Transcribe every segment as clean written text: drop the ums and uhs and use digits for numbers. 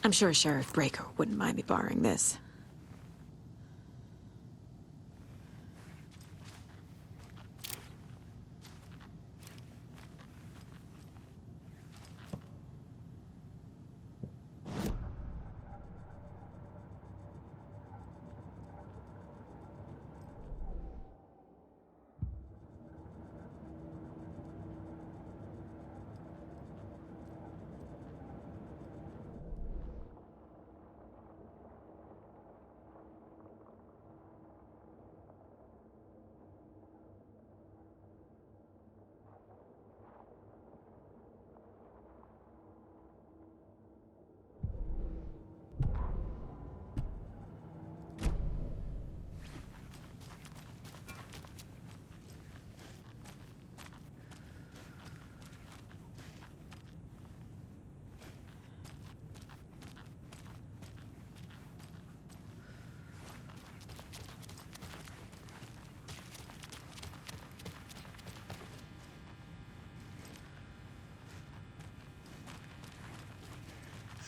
I'm sure Sheriff Breaker wouldn't mind me borrowing this.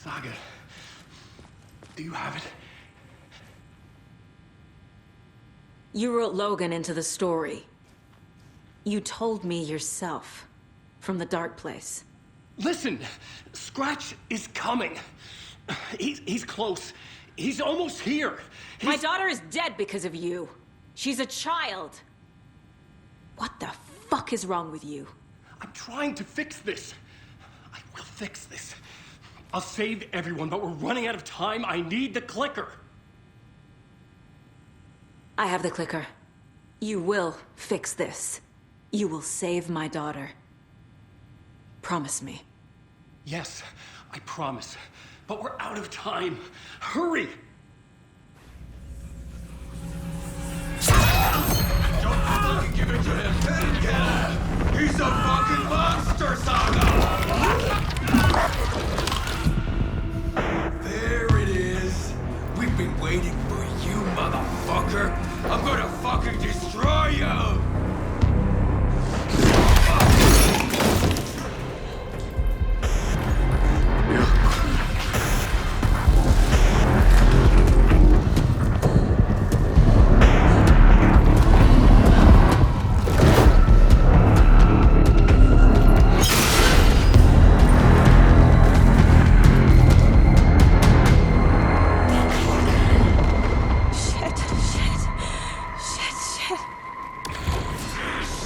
Saga, do you have it? You wrote Logan into the story. You told me yourself. From the dark place. Listen, Scratch is coming. He's close. He's almost here. My daughter is dead because of you. She's a child. What the fuck is wrong with you? I'm trying to fix this. I will fix this. I'll save everyone, but we're running out of time. I need the clicker. I have the clicker. You will fix this. You will save my daughter. Promise me. Yes, I promise. But we're out of time. Hurry! Don't fucking give it to him! He's a fucking monster, Saga! There it is. We've been waiting for you, motherfucker. I'm gonna fucking destroy you!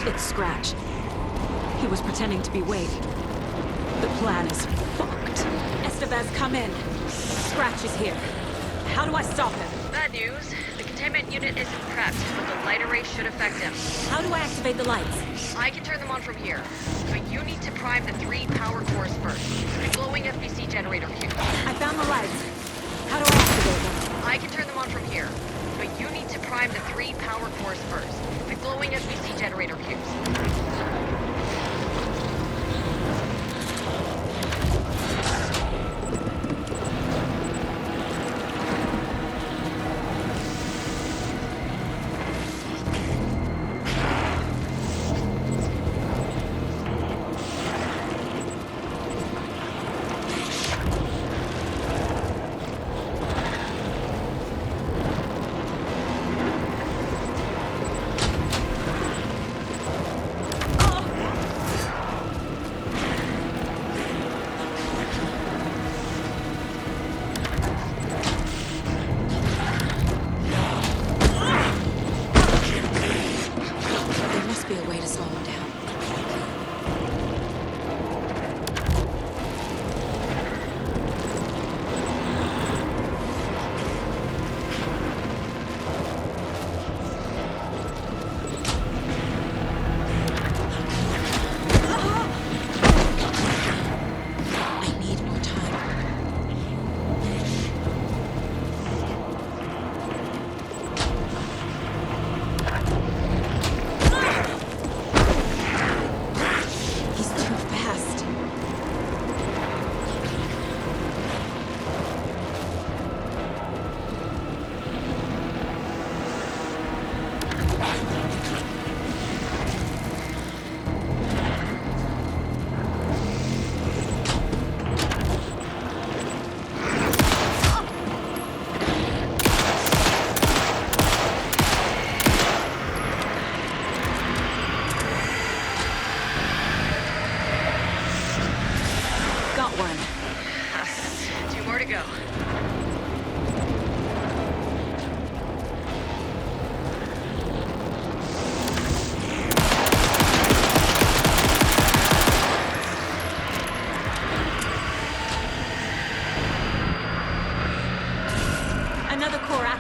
It's Scratch. He was pretending to be Wade. The plan is fucked. Estevez, come in. Scratch is here. How do I stop him? Bad news. The containment unit isn't prepped, but the light array should affect him. How do I activate the lights? I can turn them on from here, but you need to prime the 3 power cores first. The glowing FBC generator cube. I found the lights. How do I activate them? I can turn them on from here, but you need to prime the 3 power cores first. The glowing FBC generator cubes.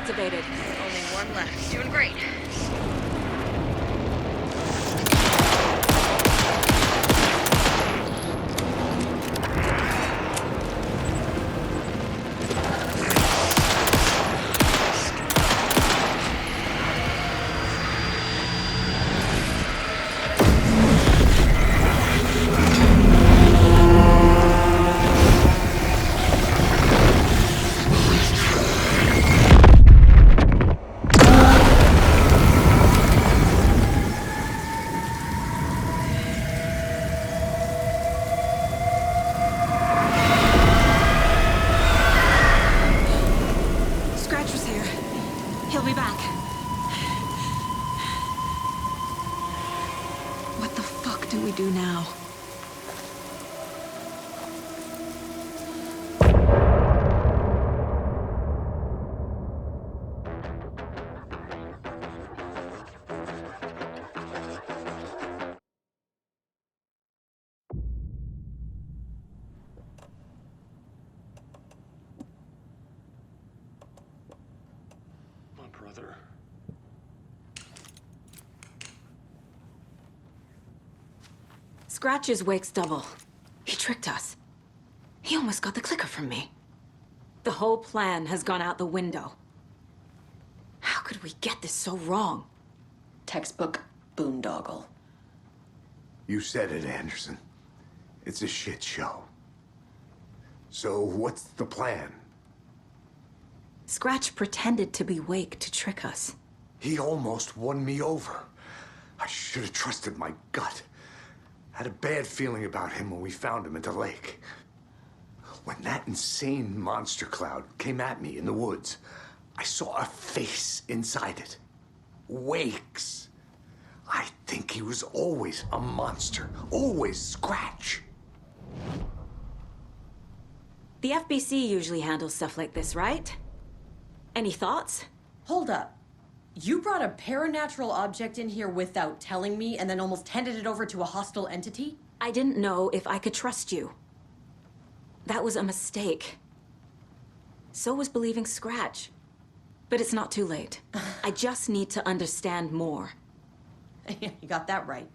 activated. Only one left. Doing great. Scratch was here. He'll be back. What the fuck do we do now? My brother. Scratch's wake's double. He tricked us. He almost got the clicker from me. The whole plan has gone out the window. How could we get this so wrong? Textbook boondoggle. You said it, Anderson. It's a shit show. So what's the plan? Scratch pretended to be Wake to trick us. He almost won me over. I should have trusted my gut. Had a bad feeling about him when we found him at the lake. When that insane monster cloud came at me in the woods, I saw a face inside it. Wake's. I think he was always a monster. Always Scratch. The FBC usually handles stuff like this, right? Any thoughts? Hold up. You brought a paranatural object in here without telling me and then almost handed it over to a hostile entity? I didn't know if I could trust you. That was a mistake. So was believing Scratch. But it's not too late. I just need to understand more. You got that right.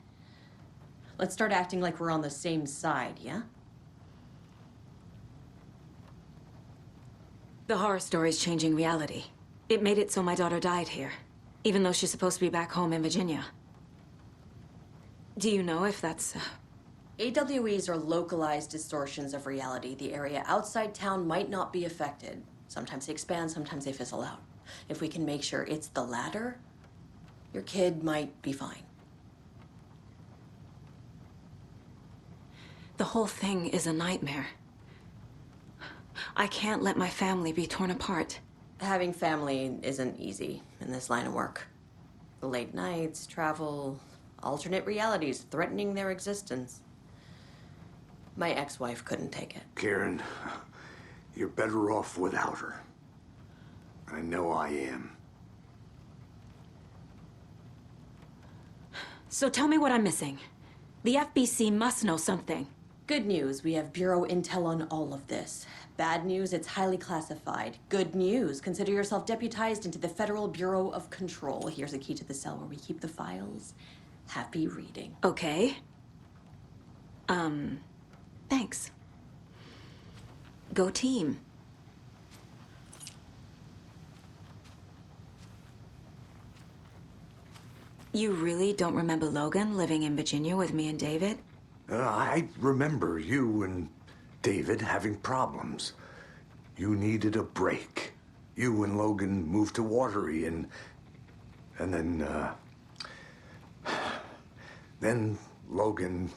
Let's start acting like we're on the same side, yeah? The horror story's changing reality. It made it so my daughter died here, even though she's supposed to be back home in Virginia. Do you know if that's... AWEs are localized distortions of reality. The area outside town might not be affected. Sometimes they expand, sometimes they fizzle out. If we can make sure it's the latter, your kid might be fine. The whole thing is a nightmare. I can't let my family be torn apart. Having family isn't easy in this line of work. The late nights, travel, alternate realities threatening their existence. My ex-wife couldn't take it. Karen, you're better off without her. I know I am. So tell me what I'm missing. The FBC must know something. Good news, we have Bureau intel on all of this. Bad news, it's highly classified. Good news, consider yourself deputized into the Federal Bureau of Control. Here's a key to the cell where we keep the files. Happy reading. Okay. Thanks. Go team. You really don't remember Logan living in Virginia with me and David? I remember you and David having problems. You needed a break. You and Logan moved to Watery and then Logan,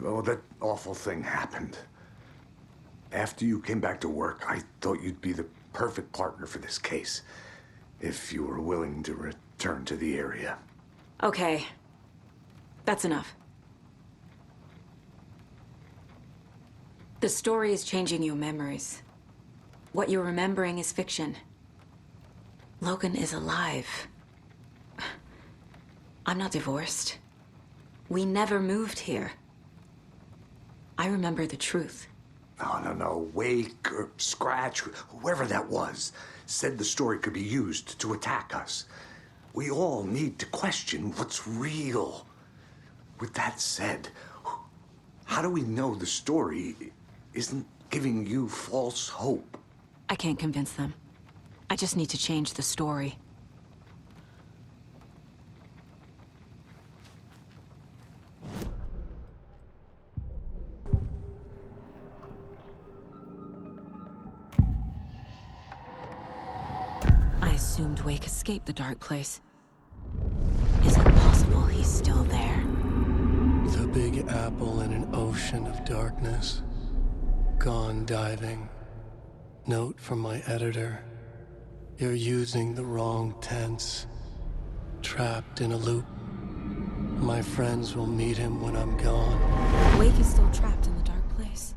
well, that awful thing happened. After you came back to work, I thought you'd be the perfect partner for this case, if you were willing to return to the area. Okay. That's enough. The story is changing your memories. What you're remembering is fiction. Logan is alive. I'm not divorced. We never moved here. I remember the truth. No. Wake or Scratch, whoever that was, said the story could be used to attack us. We all need to question what's real. With that said, how do we know the story isn't giving you false hope? I can't convince them. I just need to change the story. I assumed Wake escaped the dark place. Is it possible he's still there? The Big Apple in an ocean of darkness. Gone diving. Note from my editor. You're using the wrong tense. Trapped in a loop. My friends will meet him when I'm gone. Wake is still trapped in the dark place.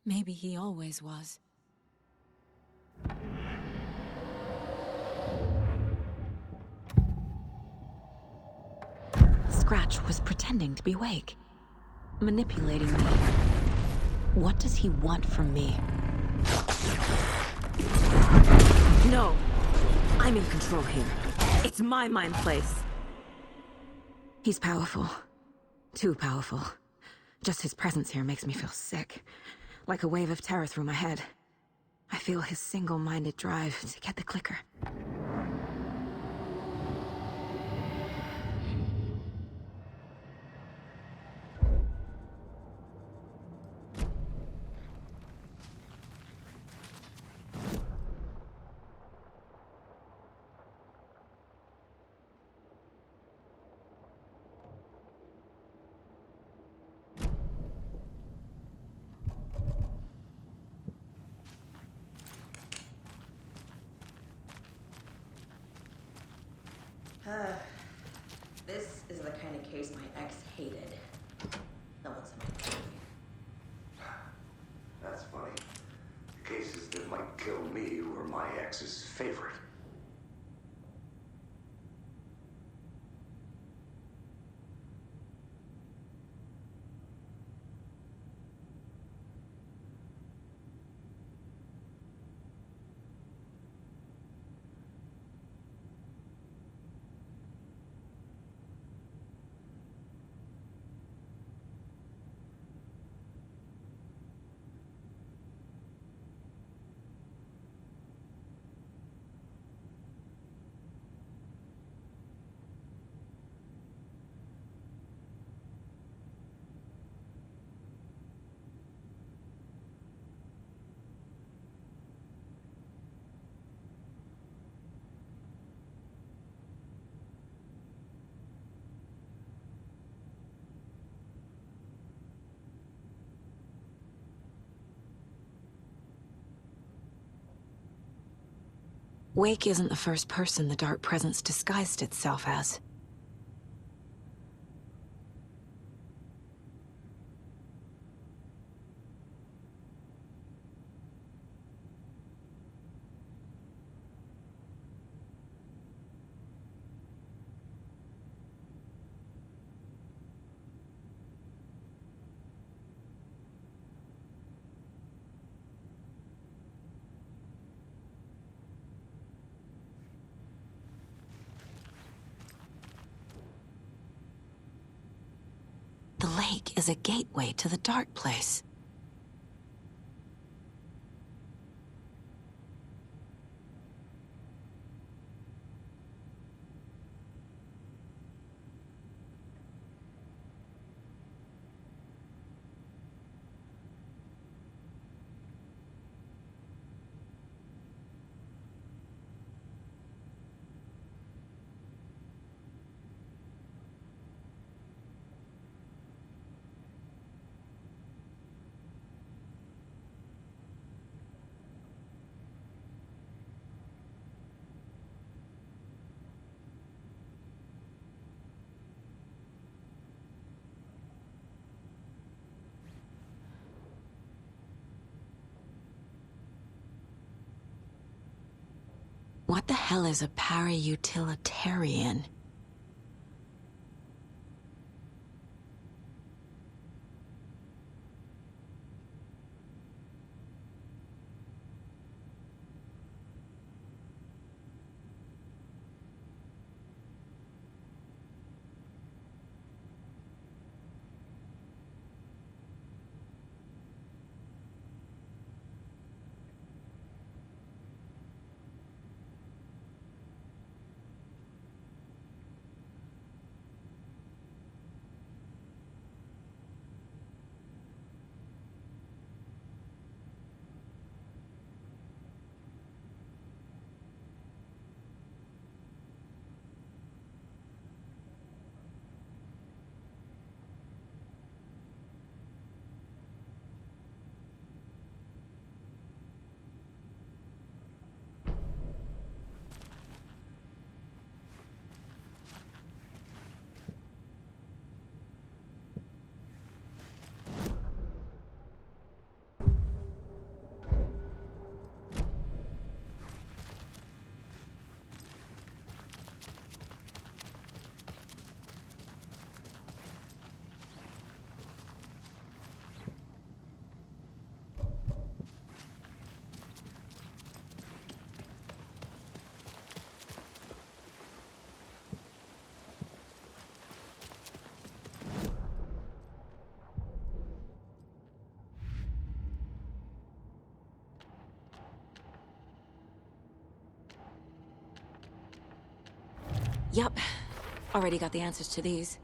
Maybe he always was. Scratch was pretending to be Wake. Manipulating me. What does he want from me? No! I'm in control here. It's my mind place. He's powerful. Too powerful. Just his presence here makes me feel sick. Like a wave of terror through my head. I feel his single-minded drive to get the clicker. This is the kind of case my ex hated. No one's somebody. That's funny. The cases that might kill me were my ex's favorite. Wake isn't the first person the dark presence disguised itself as. The lake is a gateway to the dark place. What the hell is a para-utilitarian? Yup. Already got the answers to these.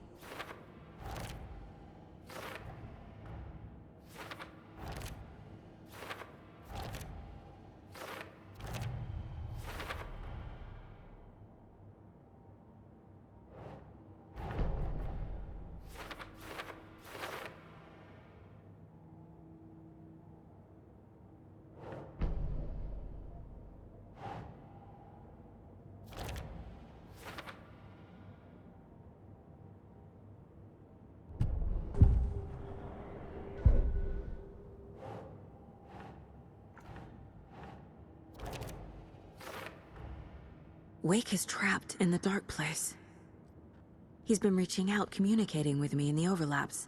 Wake is trapped in the dark place. He's been reaching out, communicating with me in the overlaps.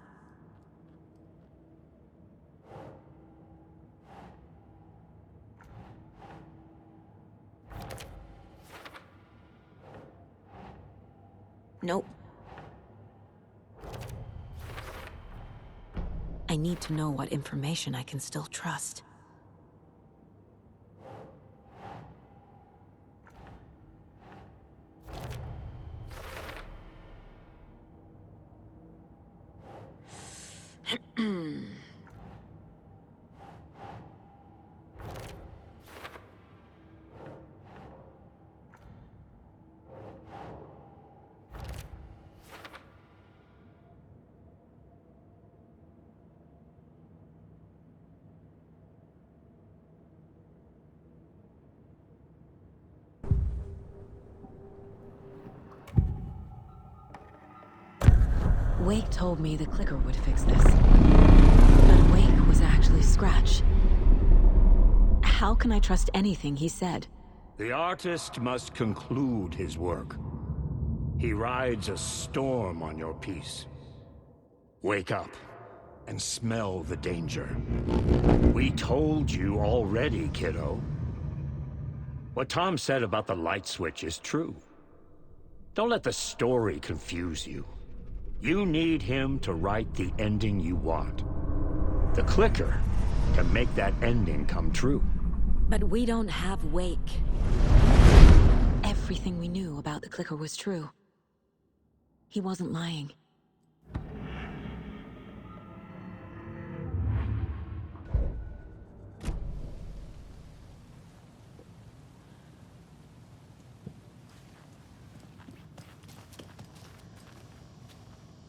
Nope. I need to know what information I can still trust. Wake told me the clicker would fix this. But Wake was actually Scratch. How can I trust anything he said? The artist must conclude his work. He rides a storm on your piece. Wake up and smell the danger. We told you already, kiddo. What Tom said about the light switch is true. Don't let the story confuse you. You need him to write the ending you want. The clicker can make that ending come true. But we don't have Wake. Everything we knew about the clicker was true. He wasn't lying.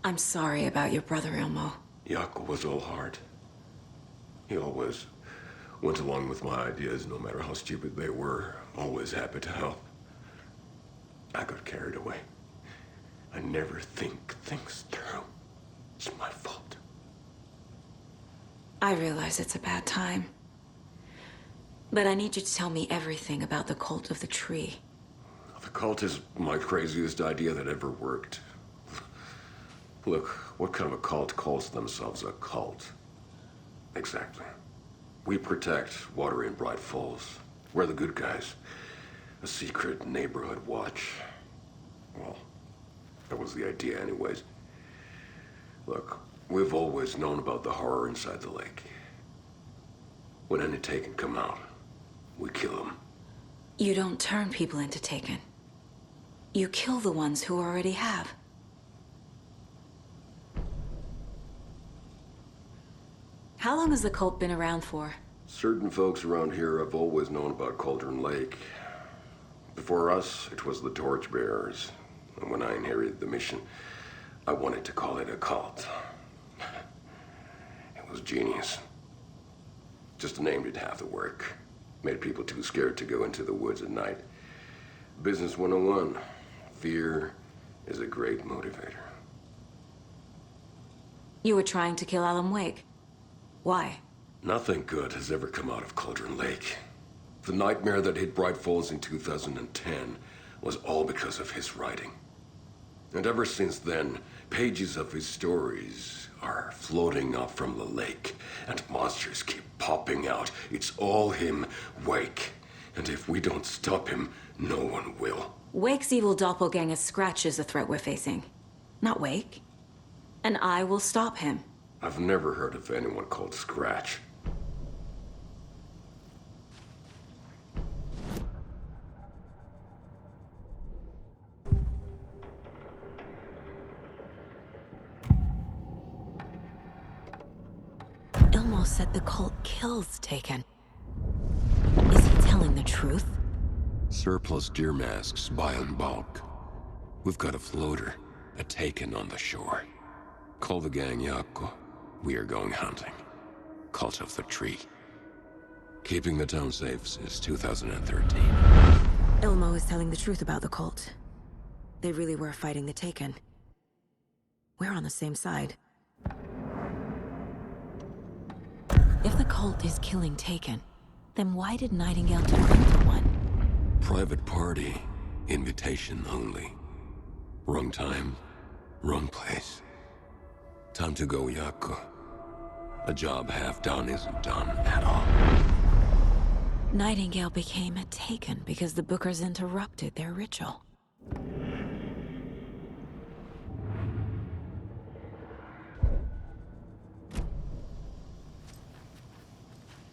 I'm sorry about your brother, Elmo. Yaakov was all heart. He always went along with my ideas, no matter how stupid they were. Always happy to help. I got carried away. I never think things through. It's my fault. I realize it's a bad time. But I need you to tell me everything about the cult of the tree. The cult is my craziest idea that ever worked. Look, what kind of a cult calls themselves a cult? Exactly. We protect water in Bright Falls. We're the good guys. A secret neighborhood watch. Well, that was the idea anyways. Look, we've always known about the horror inside the lake. When any Taken come out, we kill them. You don't turn people into Taken. You kill the ones who already have. How long has the cult been around for? Certain folks around here have always known about Cauldron Lake. Before us, it was the Torchbearers. And when I inherited the mission, I wanted to call it a cult. It was genius. Just the name did half the work. Made people too scared to go into the woods at night. Business 101. Fear is a great motivator. You were trying to kill Alan Wake. Why? Nothing good has ever come out of Cauldron Lake. The nightmare that hit Bright Falls in 2010 was all because of his writing. And ever since then, pages of his stories are floating up from the lake, and monsters keep popping out. It's all him, Wake. And if we don't stop him, no one will. Wake's evil doppelganger Scratch is the threat we're facing, not Wake. And I will stop him. I've never heard of anyone called Scratch. Elmo said the cult kills Taken. Is he telling the truth? Surplus deer masks buy in bulk. We've got a floater, a Taken on the shore. Call the gang Yako. We are going hunting. Cult of the Tree. Keeping the town safe since 2013. Elmo is telling the truth about the cult. They really were fighting the Taken. We're on the same side. If the cult is killing Taken, then why did Nightingale turn into one? Private party. Invitation only. Wrong time, wrong place. Time to go, Yako. A job half done isn't done at all. Nightingale became a Taken because the Bookers interrupted their ritual.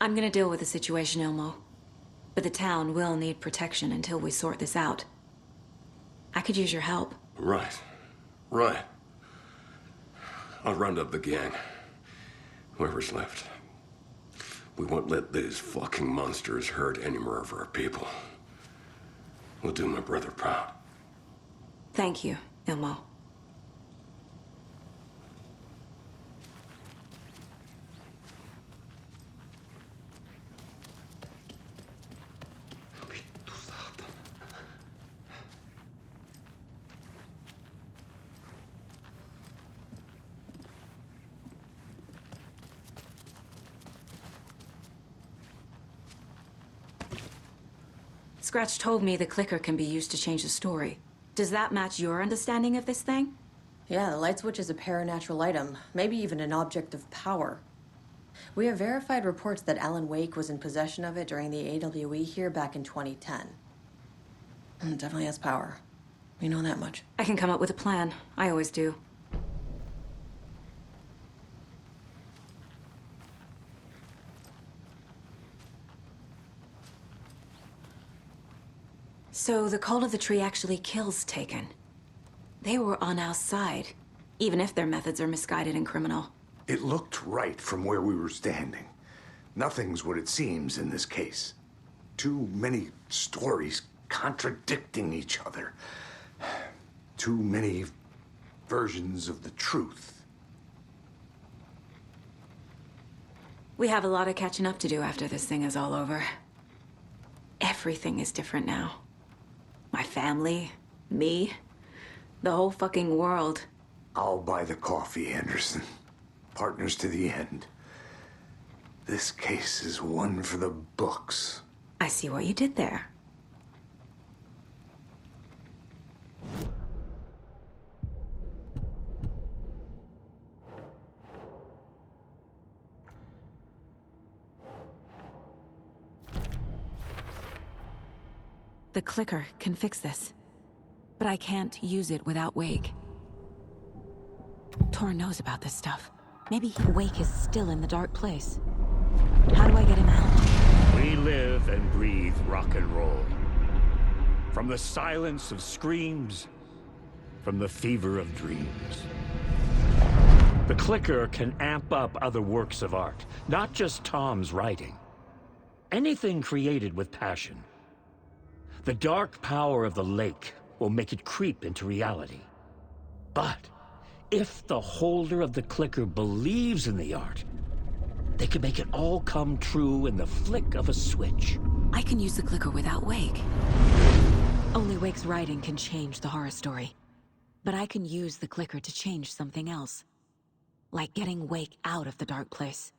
I'm gonna deal with the situation, Elmo. But the town will need protection until we sort this out. I could use your help. Right. I'll round up the gang. Whoever's left. We won't let these fucking monsters hurt any more of our people. We'll do my brother proud. Thank you, Elmo. Scratch told me the clicker can be used to change the story. Does that match your understanding of this thing? Yeah, the light switch is a paranatural item, maybe even an object of power. We have verified reports that Alan Wake was in possession of it during the AWE here back in 2010. It definitely has power. We know that much. I can come up with a plan. I always do. So the Cult of the Tree actually kills Taken. They were on our side, even if their methods are misguided and criminal. It looked right from where we were standing. Nothing's what it seems in this case. Too many stories contradicting each other. Too many versions of the truth. We have a lot of catching up to do after this thing is all over. Everything is different now. My family, me, the whole fucking world. I'll buy the coffee, Anderson. Partners to the end. This case is one for the books. I see what you did there. The clicker can fix this, but I can't use it without Wake. Tor knows about this stuff. Maybe Wake is still in the dark place. How do I get him out? We live and breathe rock and roll. From the silence of screams, from the fever of dreams. The clicker can amp up other works of art, not just Tom's writing. Anything created with passion. The dark power of the lake will make it creep into reality. But if the holder of the clicker believes in the art, they can make it all come true in the flick of a switch. I can use the clicker without Wake. Only Wake's writing can change the horror story. But I can use the clicker to change something else. Like getting Wake out of the dark place.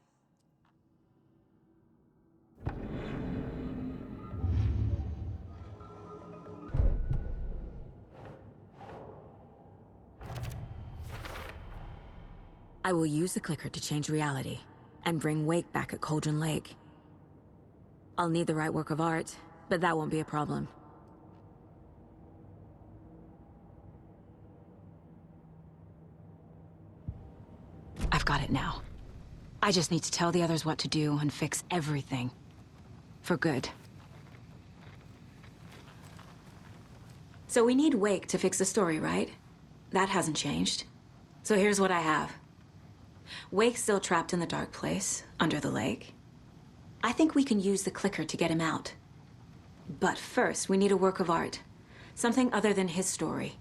I will use the clicker to change reality, and bring Wake back at Cauldron Lake. I'll need the right work of art, but that won't be a problem. I've got it now. I just need to tell the others what to do and fix everything. For good. So we need Wake to fix the story, right? That hasn't changed. So here's what I have. Wake's still trapped in the dark place, under the lake. I think we can use the clicker to get him out. But first, we need a work of art. Something other than his story.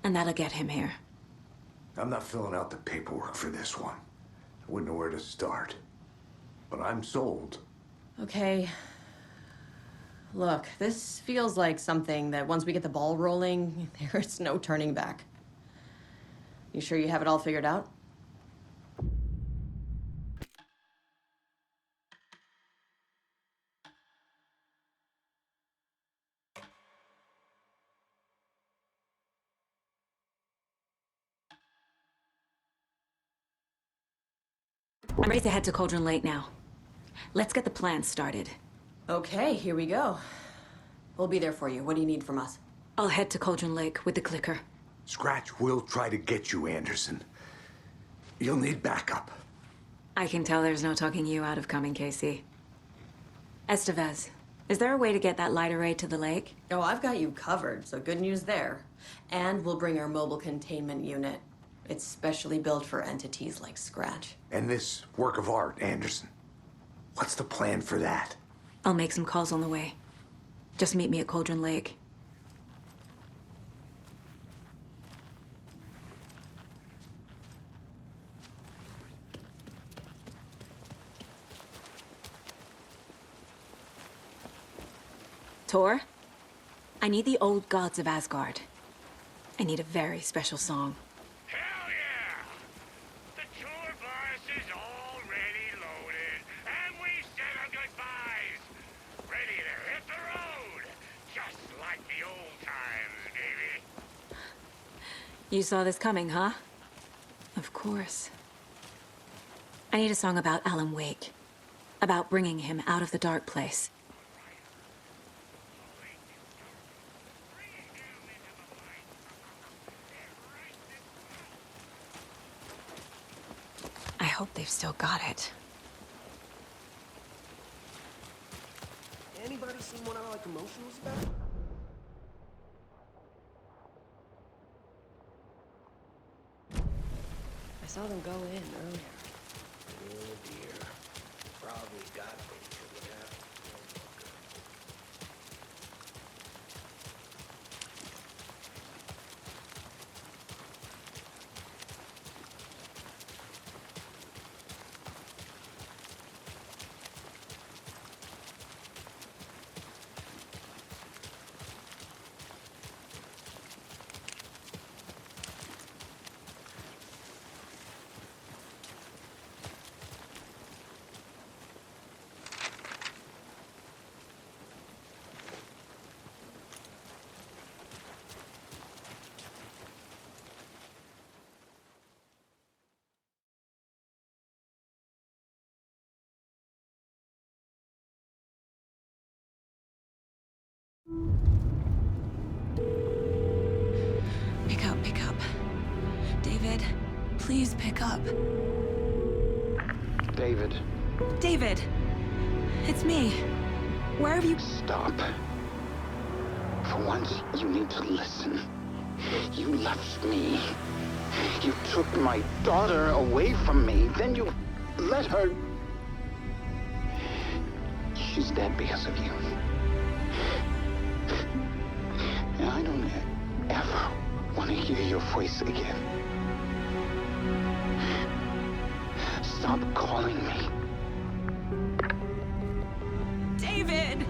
And that'll get him here. I'm not filling out the paperwork for this one. I wouldn't know where to start. But I'm sold. Okay. Look, this feels like something that once we get the ball rolling, there's no turning back. You sure you have it all figured out? I'm ready to head to Cauldron Lake now. Let's get the plan started. Okay, here we go. We'll be there for you. What do you need from us? I'll head to Cauldron Lake with the clicker. Scratch will try to get you, Anderson. You'll need backup. I can tell there's no talking you out of coming, Casey. Estevez, is there a way to get that light array to the lake? Oh, I've got you covered, so good news there. And we'll bring our mobile containment unit. It's specially built for entities like Scratch. And this work of art, Anderson. What's the plan for that? I'll make some calls on the way. Just meet me at Cauldron Lake. Tor, I need the old gods of Asgard. I need a very special song. Hell yeah! The tour bus is already loaded, and we said our goodbyes. Ready to hit the road, just like the old times, baby. You saw this coming, huh? Of course. I need a song about Alan Wake. About bringing him out of the dark place. I hope they've still got it. Anybody seen what I like emotionals about? I saw them go in earlier. Oh dear. Probably got things that would happen. Pick up. David, please pick up. David. David! It's me. Where have you... Stop. For once, you need to listen. You left me. You took my daughter away from me. Then you let her... She's dead because of you. And I don't ever want to hear your voice again. Stop calling me. David!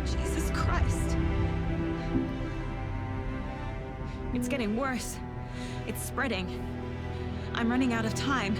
Jesus Christ. It's getting worse. It's spreading. I'm running out of time.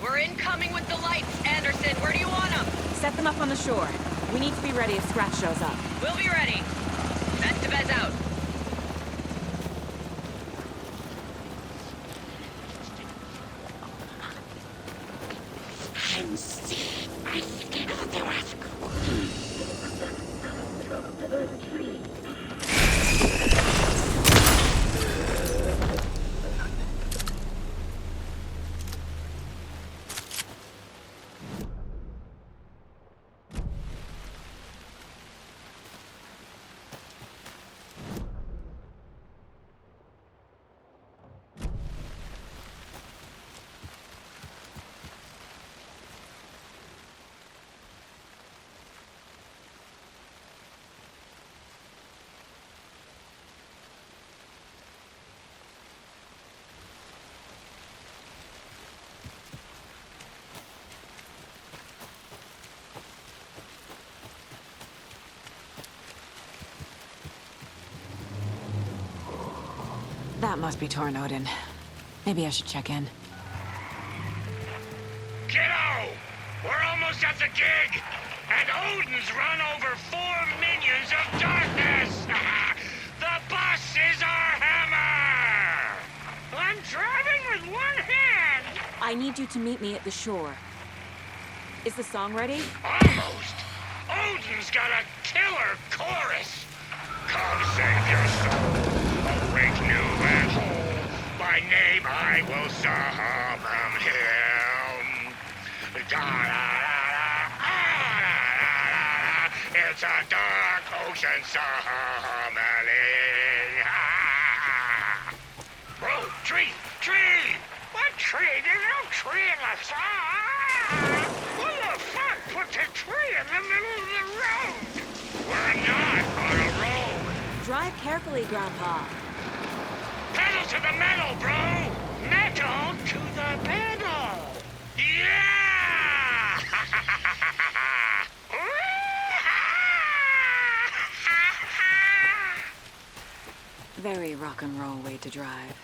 We're incoming with the lights. Anderson, where do you want them? Set them up on the shore. We need to be ready if Scratch shows up. We'll be ready. Ps5 out. That must be Tornodin. Maybe I should check in. Kiddo! We're almost at the gig! And Odin's run over 4 minions of darkness! The bus is our hammer! I'm driving with one hand! I need you to meet me at the shore. Is the song ready? Almost! Odin's got a killer chorus! Come save your soul! Awake new and whole! By name I will summon him! Da-da-da-da-da-da-da-da. It's a dark ocean summoning! Bro, tree! Tree! What tree? There's no tree in the song! Who the fuck put the tree in the middle of the road? We're not on a road! Drive carefully, Grandpa. Pedal to the metal, bro! Metal to the pedal! Yeah! Very rock and roll way to drive.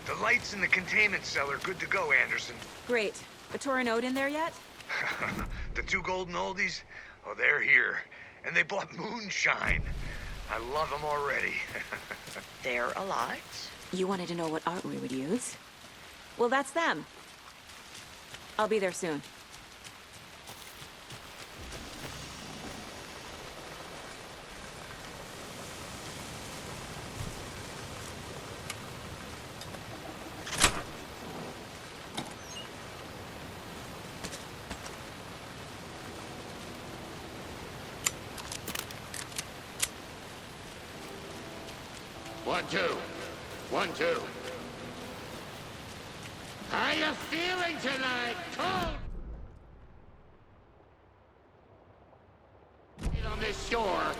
The lights in the containment cell are good to go, Anderson. Great. A Tornodin in there yet? The 2 golden oldies? Oh, they're here. And they bought moonshine. I love them already. They're a lot. You wanted to know what art we would use? Well, that's them. I'll be there soon. One, two. 1, 2. How you feeling tonight, Colt? the shore.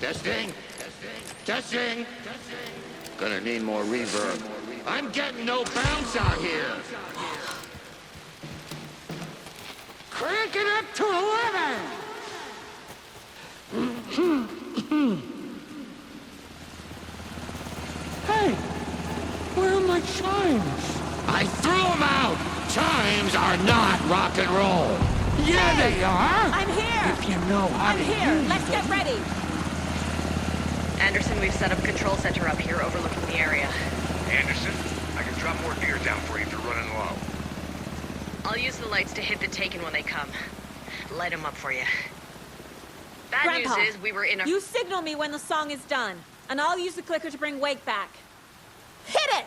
Testing. Testing. Gonna need more reverb. I'm getting no bounce out here. Crank it up to 11. Hey, where are my chimes? I threw them out. Chimes are not rock and roll. Yeah, they are. I'm here. If you know how I'm to here. use Let's get ready. Anderson, we've set up a control center up here overlooking the area. Anderson, I can drop more gear down for you if you're running low. I'll use the lights to hit the Taken when they come. Light them up for you. Bad Grandpa, news is we were in a... You signal me when the song is done, and I'll use the clicker to bring Wake back. Hit it!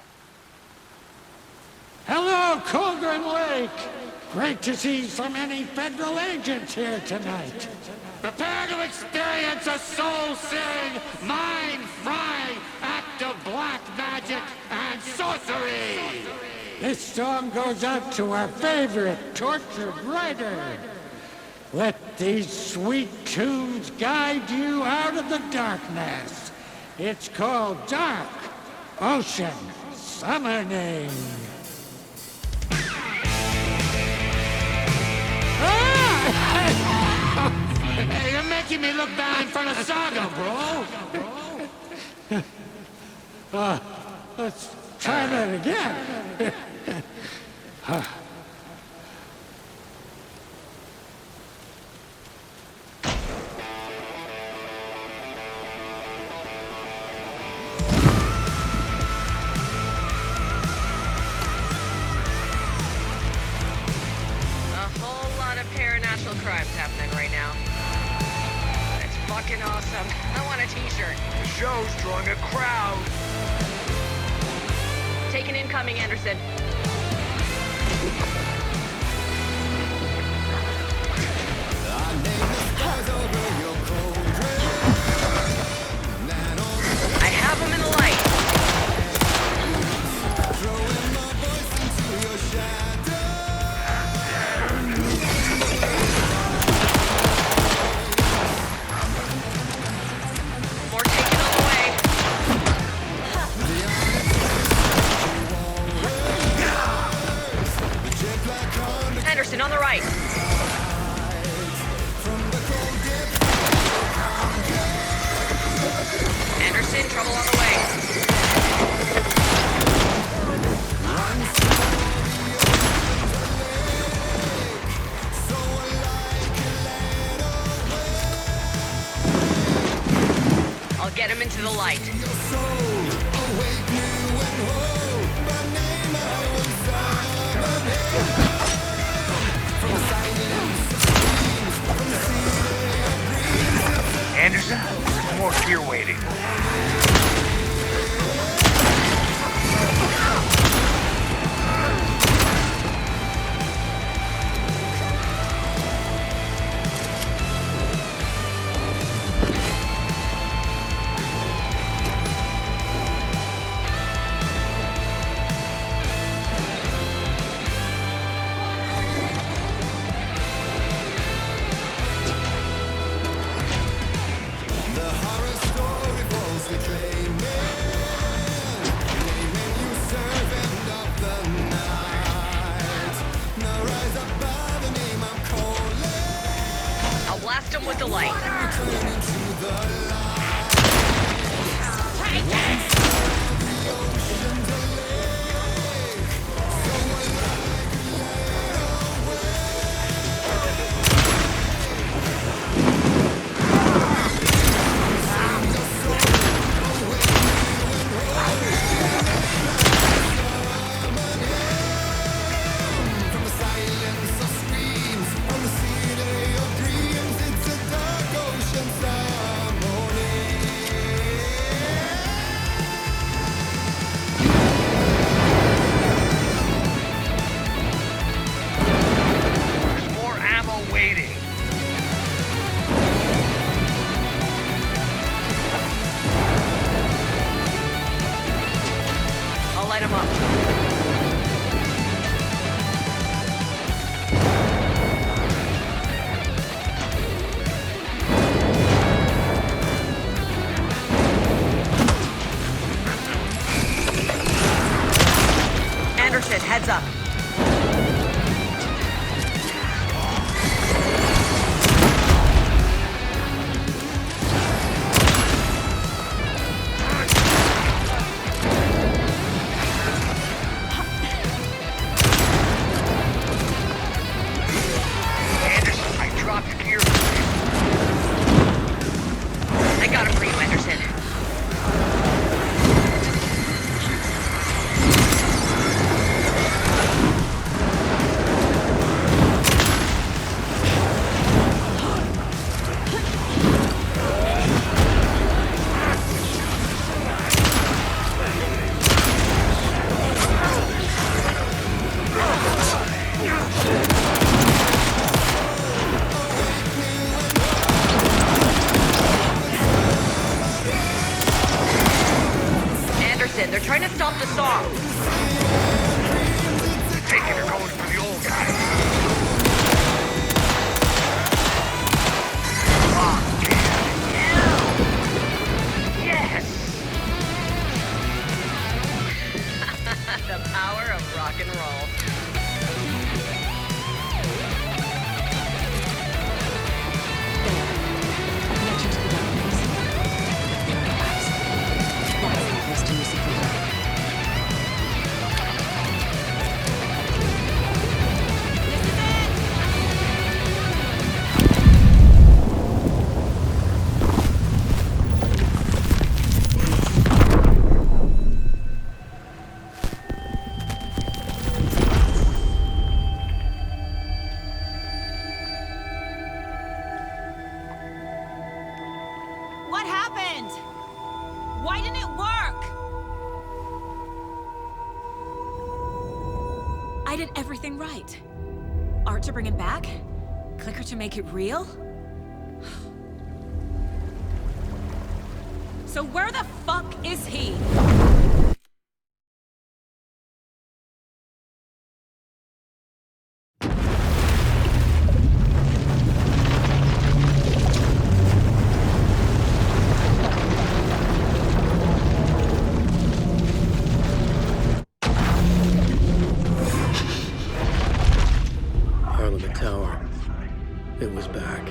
Hello, Colgan Lake. Great to see so many federal agents here tonight. Prepare to experience a soul-searing, mind-frying act of black magic and sorcery. This song goes out to our favorite tortured writer. Let these sweet tunes guide you out of the darkness. It's called Dark Ocean Summoning. Hey, you're making me look bad in front of Saga, bro. Let's try that again. Crimes happening right now. It's fucking awesome. I want a t-shirt. The show's drawing a crowd. Taken incoming, Anderson. I have him in the light. On the right. Anderson, trouble on the way. I'll get him into the light. Anderson, more gear waiting. The horror story falls Blast him with the light. Heads up. Anderson, I dropped gear. I got him for you, Anderson. They're trying to stop the song. Taking her going for the old guy. Fuck yeah. Yes. The power of rock and roll. What happened? Why didn't it work? I did everything right. Art to bring him back? Clicker to make it real? So where the fuck is he? Tower. It was back.